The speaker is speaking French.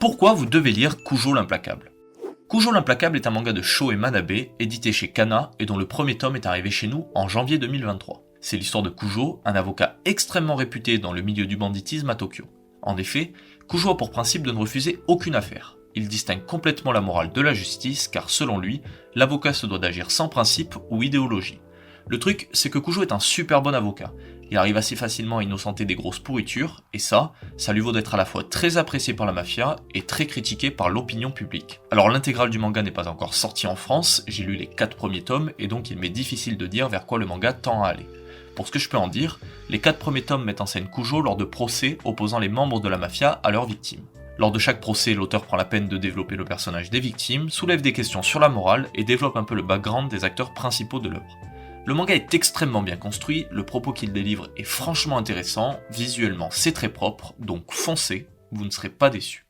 Pourquoi vous devez lire Kujo l'Implacable? Kujo l'Implacable est un manga de Sho et Manabe, édité chez Kana et dont le premier tome est arrivé chez nous en janvier 2023. C'est l'histoire de Kujo, un avocat extrêmement réputé dans le milieu du banditisme à Tokyo. En effet, Kujo a pour principe de ne refuser aucune affaire. Il distingue complètement la morale de la justice car selon lui, l'avocat se doit d'agir sans principe ou idéologie. Le truc, c'est que Kujo est un super bon avocat. Il arrive assez facilement à innocenter des grosses pourritures, et ça lui vaut d'être à la fois très apprécié par la mafia et très critiqué par l'opinion publique. Alors l'intégrale du manga n'est pas encore sortie en France, j'ai lu les 4 premiers tomes, et donc il m'est difficile de dire vers quoi le manga tend à aller. Pour ce que je peux en dire, les 4 premiers tomes mettent en scène Kujo lors de procès opposant les membres de la mafia à leurs victimes. Lors de chaque procès, l'auteur prend la peine de développer le personnage des victimes, soulève des questions sur la morale et développe un peu le background des acteurs principaux de l'œuvre. Le manga est extrêmement bien construit, le propos qu'il délivre est franchement intéressant, visuellement c'est très propre, donc foncez, vous ne serez pas déçus.